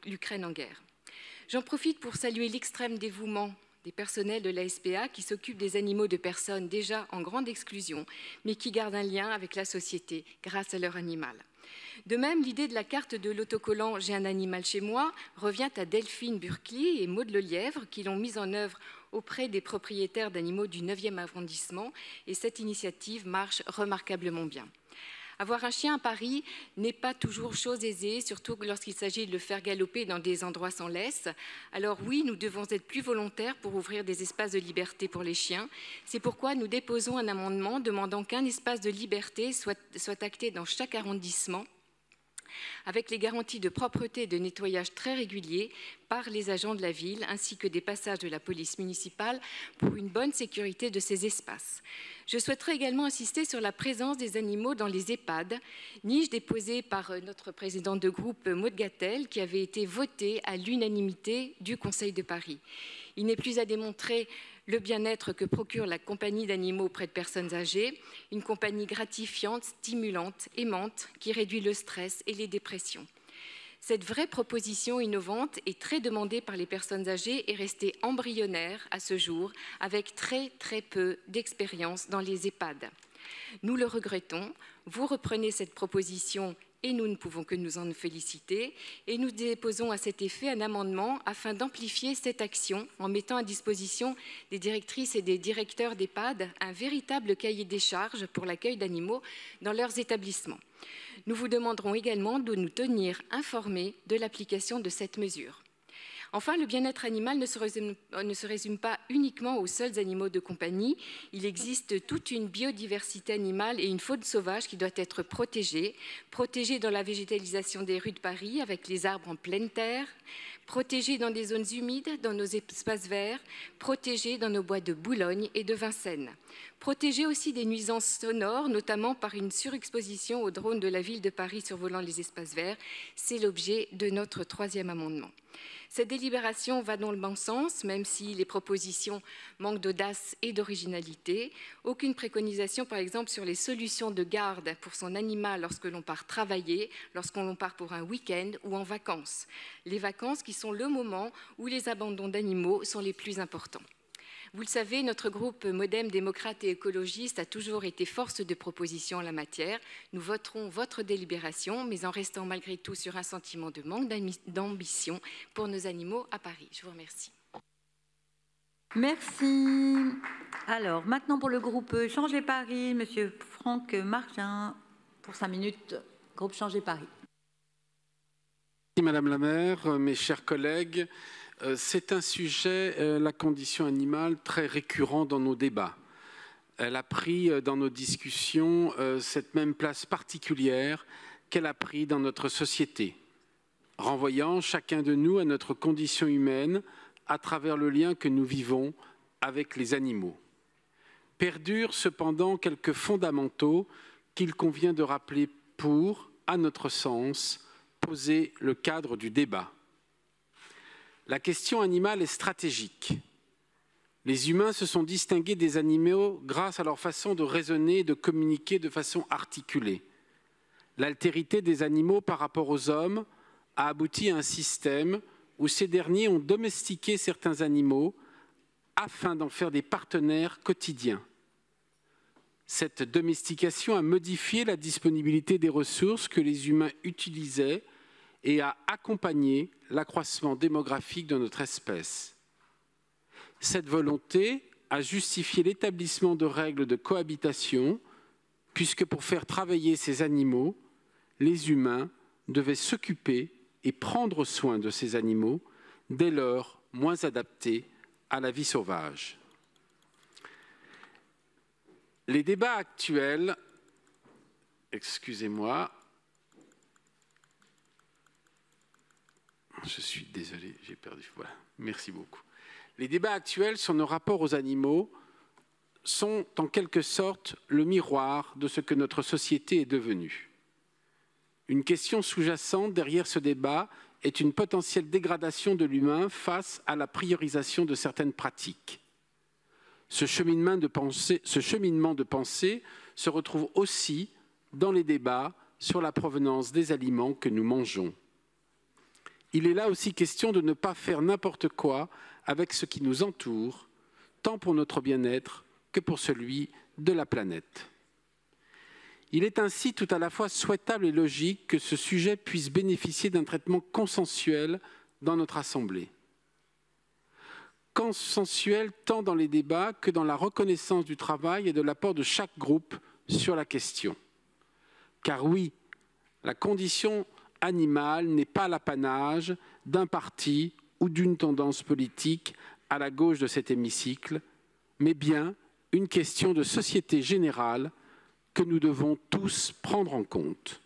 l'Ukraine en guerre. J'en profite pour saluer l'extrême dévouement des personnels de la SPA qui s'occupent des animaux de personnes déjà en grande exclusion, mais qui gardent un lien avec la société grâce à leur animal. De même, l'idée de la carte de l'autocollant « J'ai un animal chez moi » revient à Delphine Burkli et Maud Lelièvre qui l'ont mise en œuvre auprès des propriétaires d'animaux du 9e arrondissement, et cette initiative marche remarquablement bien. Avoir un chien à Paris n'est pas toujours chose aisée, surtout lorsqu'il s'agit de le faire galoper dans des endroits sans laisse. Alors oui, nous devons être plus volontaires pour ouvrir des espaces de liberté pour les chiens. C'est pourquoi nous déposons un amendement demandant qu'un espace de liberté soit acté dans chaque arrondissement, avec les garanties de propreté et de nettoyage très réguliers par les agents de la ville, ainsi que des passages de la police municipale pour une bonne sécurité de ces espaces. Je souhaiterais également insister sur la présence des animaux dans les EHPAD, niche déposée par notre présidente de groupe Maud Gattel, qui avait été votée à l'unanimité du Conseil de Paris. Il n'est plus à démontrer le bien-être que procure la compagnie d'animaux auprès de personnes âgées, une compagnie gratifiante, stimulante, aimante, qui réduit le stress et les dépressions. Cette vraie proposition innovante et très demandée par les personnes âgées est restée embryonnaire à ce jour, avec très peu d'expérience dans les EHPAD. Nous le regrettons, vous reprenez cette proposition et nous ne pouvons que nous en féliciter, et nous déposons à cet effet un amendement afin d'amplifier cette action en mettant à disposition des directrices et des directeurs d'EHPAD un véritable cahier des charges pour l'accueil d'animaux dans leurs établissements. Nous vous demanderons également de nous tenir informés de l'application de cette mesure. Enfin, le bien-être animal ne se résume pas uniquement aux seuls animaux de compagnie. Il existe toute une biodiversité animale et une faune sauvage qui doit être protégée dans la végétalisation des rues de Paris avec les arbres en pleine terre, protégée dans des zones humides, dans nos espaces verts, protégée dans nos bois de Boulogne et de Vincennes. Protégée aussi des nuisances sonores, notamment par une surexposition aux drones de la ville de Paris survolant les espaces verts. C'est l'objet de notre 3e amendement. Cette délibération va dans le bon sens, même si les propositions manquent d'audace et d'originalité. Aucune préconisation, par exemple, sur les solutions de garde pour son animal lorsque l'on part travailler, lorsqu'on part pour un week-end ou en vacances. Les vacances qui sont le moment où les abandons d'animaux sont les plus importants. Vous le savez, notre groupe Modem, démocrate et écologiste a toujours été force de proposition en la matière. Nous voterons votre délibération, mais en restant malgré tout sur un sentiment de manque d'ambition pour nos animaux à Paris. Je vous remercie. Merci. Alors, maintenant pour le groupe Changer Paris, Monsieur Franck Martin, pour 5 minutes, groupe Changer Paris. Merci Madame la maire, mes chers collègues. C'est un sujet, la condition animale, très récurrent dans nos débats. Elle a pris dans nos discussions cette même place particulière qu'elle a pris dans notre société, renvoyant chacun de nous à notre condition humaine à travers le lien que nous vivons avec les animaux. Perdurent cependant quelques fondamentaux qu'il convient de rappeler pour, à notre sens, poser le cadre du débat. La question animale est stratégique. Les humains se sont distingués des animaux grâce à leur façon de raisonner et de communiquer de façon articulée. L'altérité des animaux par rapport aux hommes a abouti à un système où ces derniers ont domestiqué certains animaux afin d'en faire des partenaires quotidiens. Cette domestication a modifié la disponibilité des ressources que les humains utilisaient et a accompagné l'accroissement démographique de notre espèce. Cette volonté a justifié l'établissement de règles de cohabitation, puisque pour faire travailler ces animaux, les humains devaient s'occuper et prendre soin de ces animaux, dès lors moins adaptés à la vie sauvage. Les débats actuels, excusez-moi, je suis désolé, j'ai perdu, voilà, merci beaucoup. Les débats actuels sur nos rapports aux animaux sont en quelque sorte le miroir de ce que notre société est devenue. Une question sous-jacente derrière ce débat est une potentielle dégradation de l'humain face à la priorisation de certaines pratiques. Ce cheminement de pensée se retrouve aussi dans les débats sur la provenance des aliments que nous mangeons. Il est là aussi question de ne pas faire n'importe quoi avec ce qui nous entoure, tant pour notre bien-être que pour celui de la planète. Il est ainsi tout à la fois souhaitable et logique que ce sujet puisse bénéficier d'un traitement consensuel dans notre Assemblée. Consensuel tant dans les débats que dans la reconnaissance du travail et de l'apport de chaque groupe sur la question. Car oui, la condition animale n'est pas l'apanage d'un parti ou d'une tendance politique à la gauche de cet hémicycle, mais bien une question de société générale que nous devons tous prendre en compte.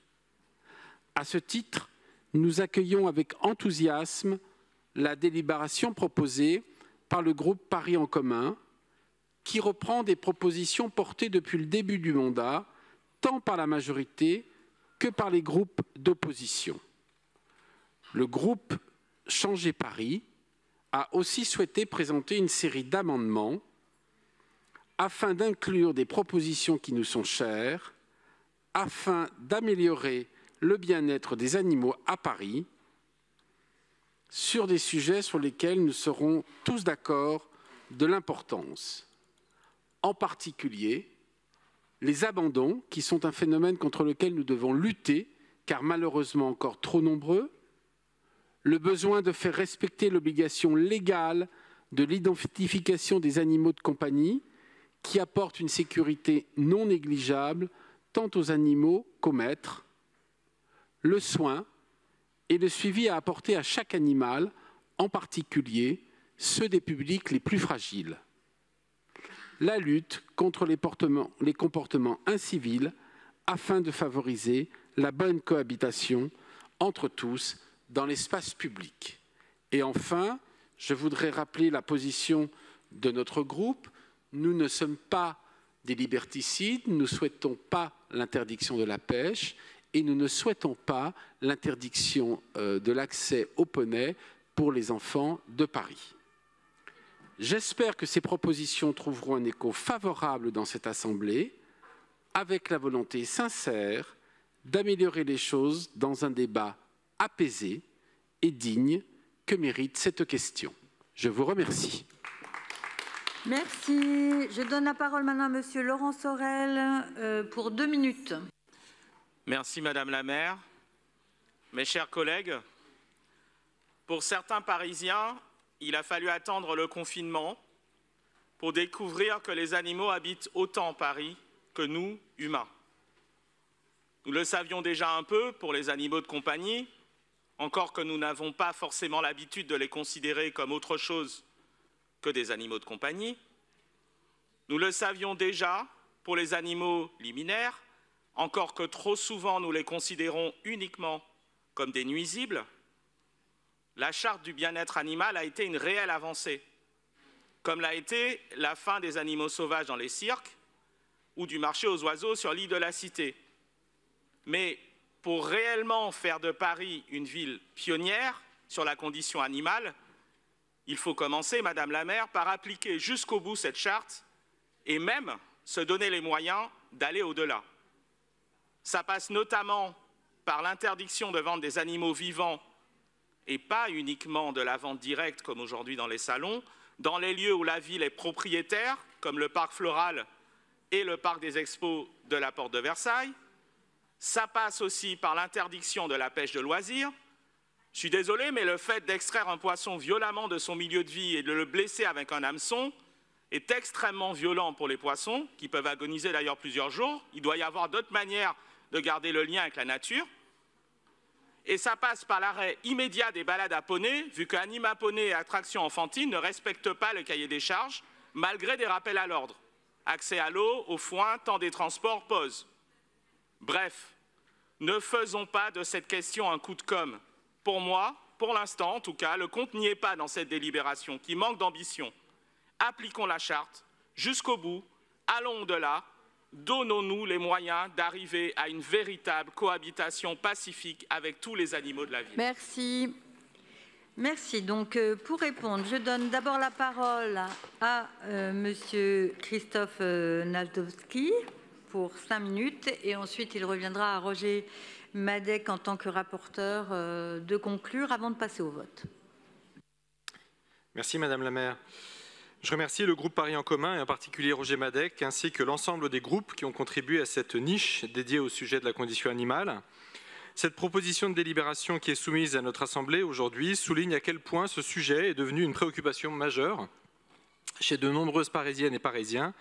À ce titre, nous accueillons avec enthousiasme la délibération proposée par le groupe Paris en commun, qui reprend des propositions portées depuis le début du mandat, tant par la majorité que par les groupes d'opposition. Le groupe Changer Paris a aussi souhaité présenter une série d'amendements afin d'inclure des propositions qui nous sont chères, afin d'améliorer le bien-être des animaux à Paris, sur des sujets sur lesquels nous serons tous d'accord de l'importance. En particulier, les abandons, qui sont un phénomène contre lequel nous devons lutter, car malheureusement encore trop nombreux, le besoin de faire respecter l'obligation légale de l'identification des animaux de compagnie, qui apporte une sécurité non négligeable tant aux animaux qu'aux maîtres, le soin et le suivi à apporter à chaque animal, en particulier ceux des publics les plus fragiles. La lutte contre les comportements incivils afin de favoriser la bonne cohabitation entre tous dans l'espace public. Et enfin, je voudrais rappeler la position de notre groupe. Nous ne sommes pas des liberticides, nous ne souhaitons pas l'interdiction de la pêche et nous ne souhaitons pas l'interdiction de l'accès aux poneys pour les enfants de Paris. J'espère que ces propositions trouveront un écho favorable dans cette Assemblée, avec la volonté sincère d'améliorer les choses dans un débat apaisé et digne que mérite cette question. Je vous remercie. Merci. Je donne la parole maintenant à Monsieur Laurent Sorel pour 2 minutes. Merci Madame la maire. Mes chers collègues, pour certains Parisiens, il a fallu attendre le confinement pour découvrir que les animaux habitent autant Paris que nous, humains. Nous le savions déjà un peu pour les animaux de compagnie, encore que nous n'avons pas forcément l'habitude de les considérer comme autre chose que des animaux de compagnie. Nous le savions déjà pour les animaux liminaires, encore que trop souvent nous les considérons uniquement comme des nuisibles. La charte du bien-être animal a été une réelle avancée, comme l'a été la fin des animaux sauvages dans les cirques ou du marché aux oiseaux sur l'île de la Cité. Mais pour réellement faire de Paris une ville pionnière sur la condition animale, il faut commencer, Madame la maire, par appliquer jusqu'au bout cette charte et même se donner les moyens d'aller au-delà. Ça passe notamment par l'interdiction de vendre des animaux vivants et pas uniquement de la vente directe comme aujourd'hui dans les salons, dans les lieux où la ville est propriétaire, comme le parc floral et le parc des expos de la porte de Versailles. Ça passe aussi par l'interdiction de la pêche de loisirs. Je suis désolé, mais le fait d'extraire un poisson violemment de son milieu de vie et de le blesser avec un hameçon est extrêmement violent pour les poissons, qui peuvent agoniser d'ailleurs plusieurs jours. Il doit y avoir d'autres manières de garder le lien avec la nature. Et ça passe par l'arrêt immédiat des balades à poney, vu qu'Anima Poney et Attractions Enfantines ne respectent pas le cahier des charges, malgré des rappels à l'ordre. Accès à l'eau, au foin, temps des transports, pause. Bref, ne faisons pas de cette question un coup de com'. Pour moi, pour l'instant en tout cas, le compte n'y est pas dans cette délibération, qui manque d'ambition. Appliquons la charte jusqu'au bout, allons au-delà, donnons-nous les moyens d'arriver à une véritable cohabitation pacifique avec tous les animaux de la ville. Merci. Merci. Donc, pour répondre, je donne d'abord la parole à Monsieur Christophe Naldowski pour 5 minutes et ensuite il reviendra à Roger Madec en tant que rapporteur de conclure avant de passer au vote. Merci Madame la maire. Je remercie le groupe Paris en commun et en particulier Roger Madec ainsi que l'ensemble des groupes qui ont contribué à cette niche dédiée au sujet de la condition animale. Cette proposition de délibération qui est soumise à notre Assemblée aujourd'hui souligne à quel point ce sujet est devenu une préoccupation majeure chez de nombreuses Parisiennes et Parisiens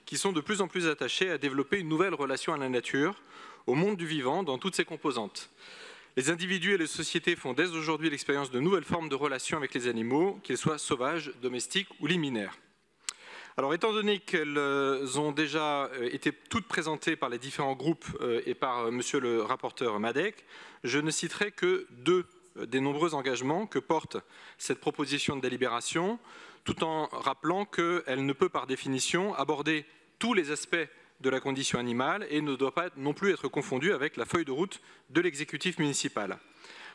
qui sont de plus en plus attachés à développer une nouvelle relation à la nature, au monde du vivant dans toutes ses composantes. Les individus et les sociétés font dès aujourd'hui l'expérience de nouvelles formes de relations avec les animaux, qu'ils soient sauvages, domestiques ou liminaires. Alors, étant donné qu'elles ont déjà été toutes présentées par les différents groupes et par monsieur le rapporteur Madec, je ne citerai que 2 des nombreux engagements que porte cette proposition de délibération, tout en rappelant qu'elle ne peut par définition aborder tous les aspects de la condition animale et ne doit pas non plus être confondue avec la feuille de route de l'exécutif municipal.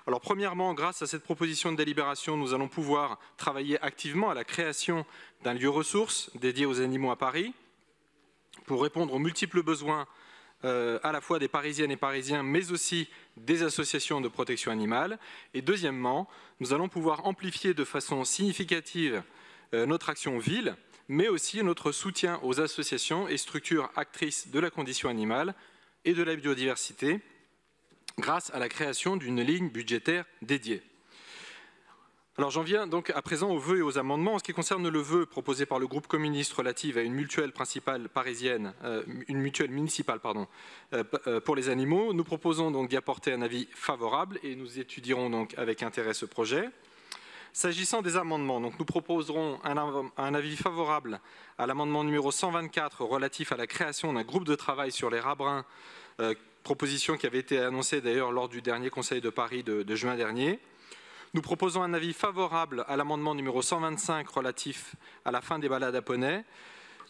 Alors premièrement, grâce à cette proposition de délibération, nous allons pouvoir travailler activement à la création d'un lieu ressource dédié aux animaux à Paris pour répondre aux multiples besoins à la fois des Parisiennes et Parisiens, mais aussi des associations de protection animale. Et deuxièmement, nous allons pouvoir amplifier de façon significative notre action ville, mais aussi notre soutien aux associations et structures actrices de la condition animale et de la biodiversité, grâce à la création d'une ligne budgétaire dédiée. Alors j'en viens donc à présent aux vœux et aux amendements. En ce qui concerne le vœu proposé par le groupe communiste relatif à une mutuelle principale parisienne, une mutuelle municipale pour les animaux, nous proposons donc d'y apporter un avis favorable et nous étudierons donc avec intérêt ce projet. S'agissant des amendements, donc nous proposerons un avis favorable à l'amendement numéro 124 relatif à la création d'un groupe de travail sur les rats bruns, proposition qui avait été annoncée d'ailleurs lors du dernier Conseil de Paris de juin dernier. Nous proposons un avis favorable à l'amendement numéro 125 relatif à la fin des balades à poney.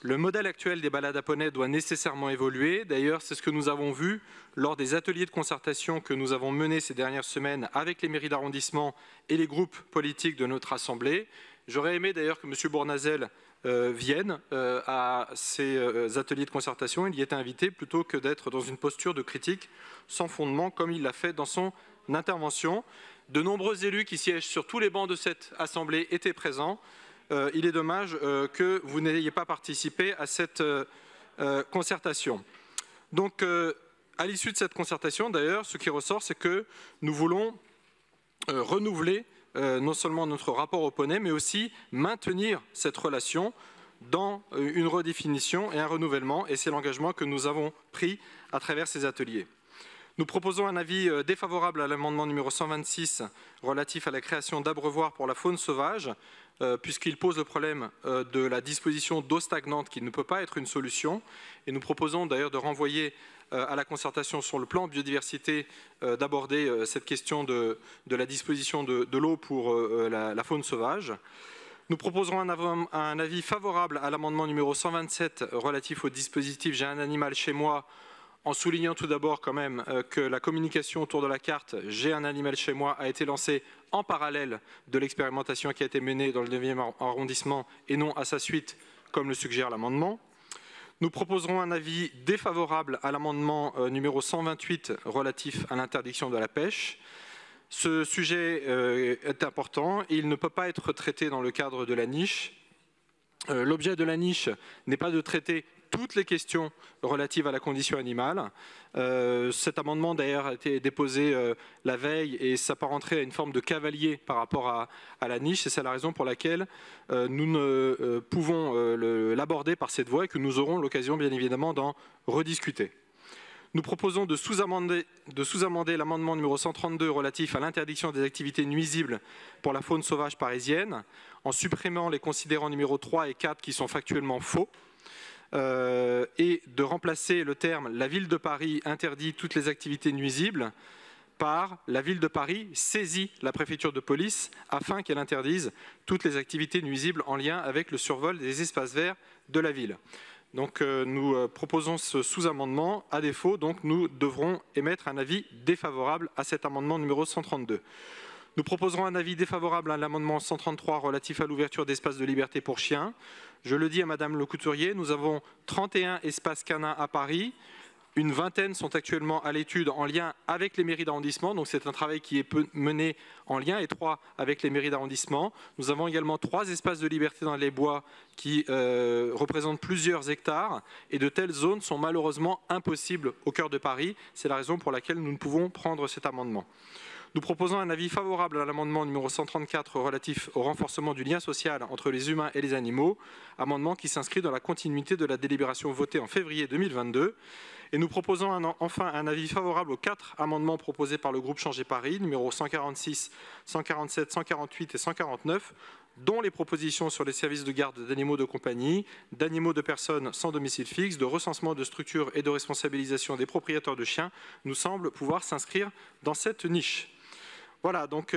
Le modèle actuel des balades à poney doit nécessairement évoluer. D'ailleurs, c'est ce que nous avons vu lors des ateliers de concertation que nous avons menés ces dernières semaines avec les mairies d'arrondissement et les groupes politiques de notre Assemblée. J'aurais aimé d'ailleurs que M. Bournazel vienne à ces ateliers de concertation. Il y était invité plutôt que d'être dans une posture de critique sans fondement comme il l'a fait dans son intervention. De nombreux élus qui siègent sur tous les bancs de cette Assemblée étaient présents. Il est dommage que vous n'ayez pas participé à cette concertation. Donc, à l'issue de cette concertation, d'ailleurs, ce qui ressort, c'est que nous voulons renouveler non seulement notre rapport au poney, mais aussi maintenir cette relation dans une redéfinition et un renouvellement, et c'est l'engagement que nous avons pris à travers ces ateliers. Nous proposons un avis défavorable à l'amendement numéro 126 relatif à la création d'abreuvoirs pour la faune sauvage, puisqu'il pose le problème de la disposition d'eau stagnante qui ne peut pas être une solution. Et nous proposons d'ailleurs de renvoyer à la concertation sur le plan biodiversité d'aborder cette question de la disposition de l'eau pour la faune sauvage. Nous proposerons un avis favorable à l'amendement numéro 127 relatif au dispositif « J'ai un animal chez moi », en soulignant tout d'abord quand même que la communication autour de la carte « J'ai un animal chez moi » a été lancée en parallèle de l'expérimentation qui a été menée dans le 9e arrondissement et non à sa suite, comme le suggère l'amendement. Nous proposerons un avis défavorable à l'amendement numéro 128 relatif à l'interdiction de la pêche. Ce sujet est important, il ne peut pas être traité dans le cadre de la niche. L'objet de la niche n'est pas de traiter toutes les questions relatives à la condition animale. Cet amendement d'ailleurs a été déposé la veille et s'apparenterait à une forme de cavalier par rapport à la niche, et c'est la raison pour laquelle nous ne pouvons l'aborder par cette voie et que nous aurons l'occasion bien évidemment d'en rediscuter. Nous proposons de sous-amender l'amendement numéro 132 relatif à l'interdiction des activités nuisibles pour la faune sauvage parisienne en supprimant les considérants numéro 3 et 4 qui sont factuellement faux et de remplacer le terme « La ville de Paris interdit toutes les activités nuisibles » par « La ville de Paris saisit la préfecture de police afin qu'elle interdise toutes les activités nuisibles en lien avec le survol des espaces verts de la ville ». Donc nous proposons ce sous-amendement. À défaut, donc, nous devrons émettre un avis défavorable à cet amendement numéro 132. Nous proposerons un avis défavorable à l'amendement 133 relatif à l'ouverture d'espaces de liberté pour chiens. Je le dis à Madame le Couturier, nous avons 31 espaces canins à Paris. Une vingtaine sont actuellement à l'étude en lien avec les mairies d'arrondissement. Donc c'est un travail qui est mené en lien étroit avec les mairies d'arrondissement. Nous avons également 3 espaces de liberté dans les bois qui représentent plusieurs hectares. Et de telles zones sont malheureusement impossibles au cœur de Paris. C'est la raison pour laquelle nous ne pouvons prendre cet amendement. Nous proposons un avis favorable à l'amendement numéro 134 relatif au renforcement du lien social entre les humains et les animaux, amendement qui s'inscrit dans la continuité de la délibération votée en février 2022. Et nous proposons enfin un avis favorable aux 4 amendements proposés par le groupe Changer Paris, numéros 146, 147, 148 et 149, dont les propositions sur les services de garde d'animaux de compagnie, d'animaux de personnes sans domicile fixe, de recensement de structures et de responsabilisation des propriétaires de chiens nous semblent pouvoir s'inscrire dans cette niche. Voilà, donc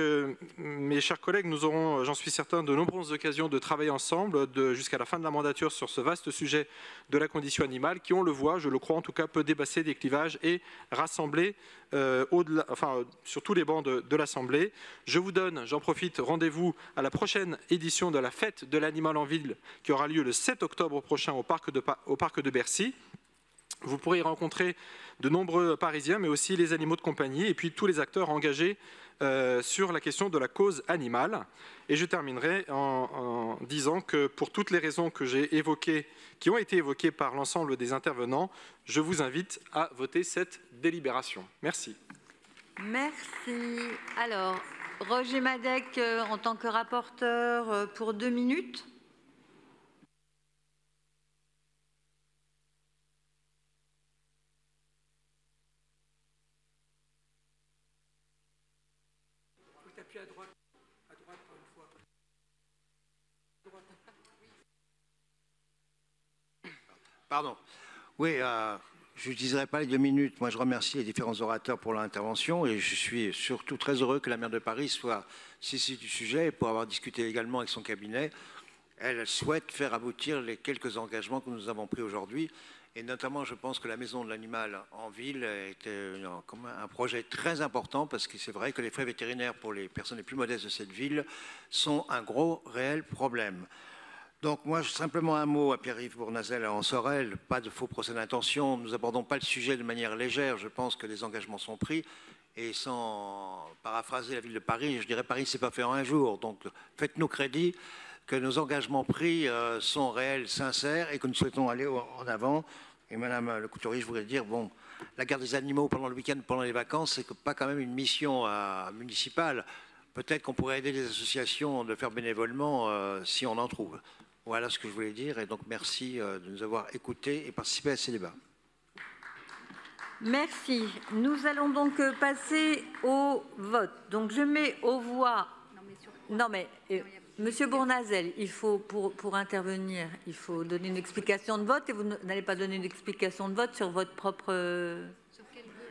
mes chers collègues, nous aurons, j'en suis certain, de nombreuses occasions de travailler ensemble jusqu'à la fin de la mandature sur ce vaste sujet de la condition animale qui, on le voit, je le crois en tout cas, peut dépasser des clivages et rassembler sur tous les bancs de l'Assemblée. Je vous donne, j'en profite, rendez-vous à la prochaine édition de la fête de l'animal en ville qui aura lieu le 7 octobre prochain au parc de Bercy. Vous pourrez y rencontrer de nombreux Parisiens, mais aussi les animaux de compagnie et puis tous les acteurs engagés sur la question de la cause animale. Et je terminerai en disant que pour toutes les raisons que j'ai évoquées, qui ont été évoquées par l'ensemble des intervenants, je vous invite à voter cette délibération. Merci. Merci. Alors, Roger Madec, en tant que rapporteur, pour 2 minutes. À droite pour une fois. Pardon. Oui, je n'utiliserai pas les 2 minutes. Moi, je remercie les différents orateurs pour leur intervention et je suis surtout très heureux que la maire de Paris soit saisie du sujet et pour avoir discuté également avec son cabinet. Elle souhaite faire aboutir les quelques engagements que nous avons pris aujourd'hui. Et notamment, je pense que la maison de l'animal en ville est un projet très important parce que c'est vrai que les frais vétérinaires pour les personnes les plus modestes de cette ville sont un gros, réel problème. Donc moi, simplement un mot à Pierre-Yves Bournazel et à Hans Sorel, pas de faux procès d'intention. Nous n'abordons pas le sujet de manière légère. Je pense que les engagements sont pris. Et sans paraphraser la ville de Paris, je dirais Paris, c'est pas fait en un jour. Donc faites-nous crédit que nos engagements pris sont réels, sincères et que nous souhaitons aller en avant. Et Madame le Couturier, je voudrais dire, bon, la garde des animaux pendant le week-end, pendant les vacances, c'est pas quand même une mission municipale. Peut-être qu'on pourrait aider les associations de faire bénévolement si on en trouve. Voilà ce que je voulais dire. Et donc, merci de nous avoir écoutés et participé à ces débats. Merci. Nous allons donc passer au vote. Donc, je mets aux voix... Non, mais... Monsieur Bournazel, il faut, pour intervenir, il faut donner une explication de vote et vous n'allez pas donner une explication de vote sur votre propre...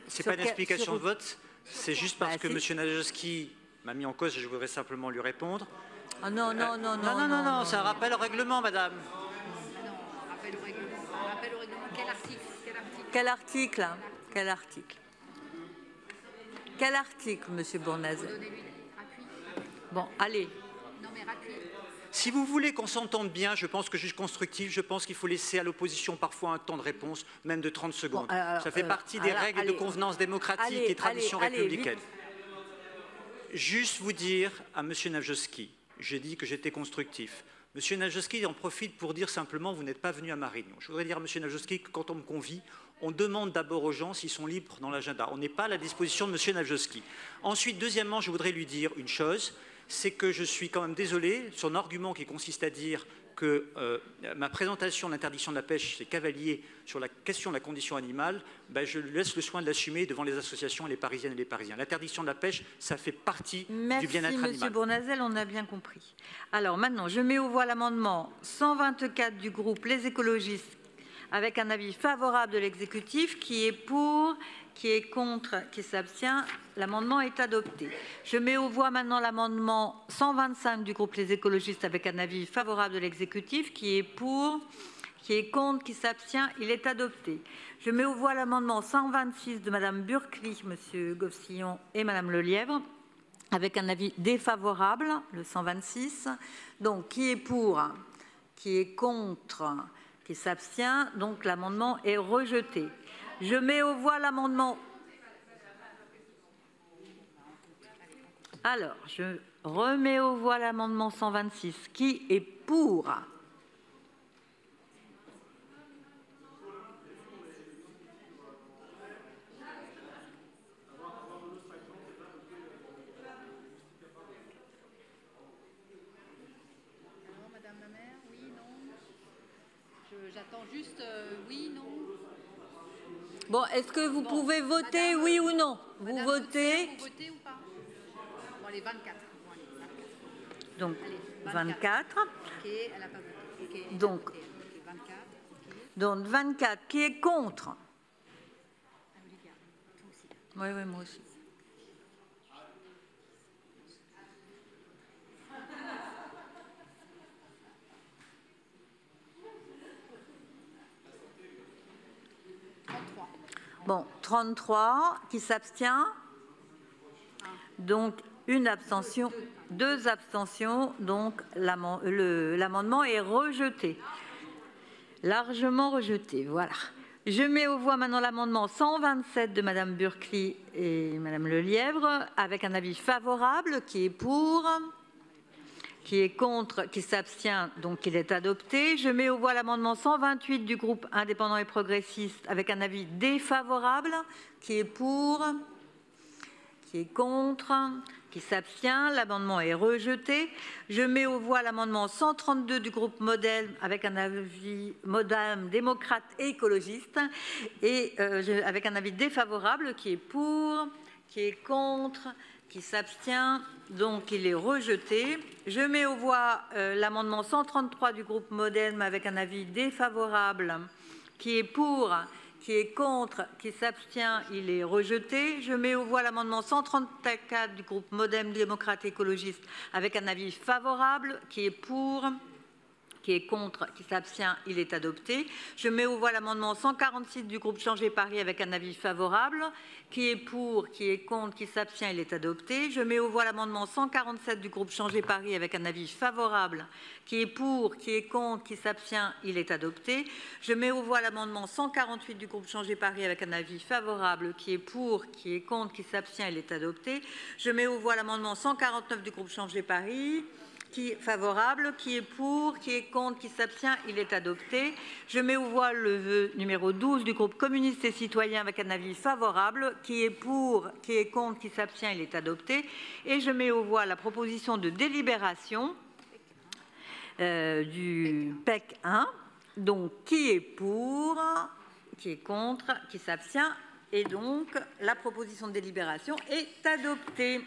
Ce n'est pas une explication de vote, c'est juste parce que M. Najewski m'a mis en cause et je voudrais simplement lui répondre. Ah non, c'est un rappel au règlement, madame. Non, rappel au règlement. Rappel au règlement, Quel article Quel article, monsieur Bournazel? Bon, allez. Si vous voulez qu'on s'entende bien, je pense que je suis constructif, je pense qu'il faut laisser à l'opposition parfois un temps de réponse, même de 30 secondes. Bon, ça fait partie des règles de convenance démocratique et tradition républicaine. Juste vous dire à M. Najewski, j'ai dit que j'étais constructif. Monsieur Najewski en profite pour dire simplement, vous n'êtes pas venu à ma réunion. Je voudrais dire à Monsieur Najewski que quand on me convie, on demande d'abord aux gens s'ils sont libres dans l'agenda. On n'est pas à la disposition de Monsieur Najewski. Ensuite, deuxièmement, je voudrais lui dire une chose, c'est que je suis quand même désolé, son argument qui consiste à dire que ma présentation de l'interdiction de la pêche, c'est cavalier sur la question de la condition animale, ben je laisse le soin de l'assumer devant les associations, les Parisiennes et les Parisiens. L'interdiction de la pêche, ça fait partie du bien-être animal. Merci, Monsieur Bournazel, on a bien compris. Alors maintenant, je mets aux voix l'amendement 124 du groupe Les Écologistes, avec un avis favorable de l'exécutif, qui est pour, qui est contre, qui s'abstient. L'amendement est adopté. Je mets aux voix maintenant l'amendement 125 du groupe Les Écologistes, avec un avis favorable de l'exécutif, qui est pour, qui est contre, qui s'abstient. Il est adopté. Je mets aux voix l'amendement 126 de Madame Burkli, Monsieur Gofsillon et Madame Lelièvre, avec un avis défavorable, le 126. Donc, qui est pour, qui est contre, qui s'abstient. Donc, l'amendement est rejeté. Je mets aux voix l'amendement. Alors, je remets aux voix l'amendement 126. Qui est pour? Madame la maire, oui, non. J'attends juste oui, non. Bon, est-ce que vous pouvez voter, Madame, oui ou non? Vous votez. Vous votez ou pas? Bon, allez, 24. Bon, allez, 24. Donc, allez, 24. Ok, elle n'a pas voté. Okay, donc, okay, 24. Okay. Donc, 24. Qui est contre? Oui, oui, moi aussi. Bon, 33, qui s'abstient. Donc, une abstention, 2 abstentions. Donc, l'amendement est rejeté. Largement rejeté, voilà. Je mets aux voix maintenant l'amendement 127 de Madame Burkli et Madame Lelièvre, avec un avis favorable, qui est pour, qui est contre, qui s'abstient, donc il est adopté. Je mets aux voix l'amendement 128 du groupe indépendant et progressiste, avec un avis défavorable, qui est pour, qui est contre, qui s'abstient. L'amendement est rejeté. Je mets aux voix l'amendement 132 du groupe Modem, avec un avis Modem, démocrate et écologiste, et avec un avis défavorable, qui est pour, qui est contre, qui s'abstient, donc il est rejeté. Je mets aux voix l'amendement 133 du groupe Modem, avec un avis défavorable, qui est pour, qui est contre, qui s'abstient, il est rejeté. Je mets aux voix l'amendement 134 du groupe Modem, démocrate et écologiste, avec un avis favorable, qui est pour, qui est contre, qui s'abstient, il est adopté. Je mets aux voix l'amendement 146 du groupe Changer Paris, avec un avis favorable, qui est pour, qui est contre, qui s'abstient, il est adopté. Je mets aux voix l'amendement 147 du groupe Changer Paris, avec un avis favorable, qui est pour, qui est contre, qui s'abstient, il est adopté. Je mets aux voix l'amendement 148 du groupe Changer Paris, avec un avis favorable, qui est pour, qui est contre, qui s'abstient, il est adopté. Je mets aux voix l'amendement 149 du groupe Changer Paris, qui est favorable, qui est pour, qui est contre, qui s'abstient, il est adopté. Je mets aux voix le vœu numéro 12 du groupe communiste et citoyen, avec un avis favorable, qui est pour, qui est contre, qui s'abstient, il est adopté. Et je mets aux voix la proposition de délibération du PEC 1, donc qui est pour, qui est contre, qui s'abstient, et donc la proposition de délibération est adoptée.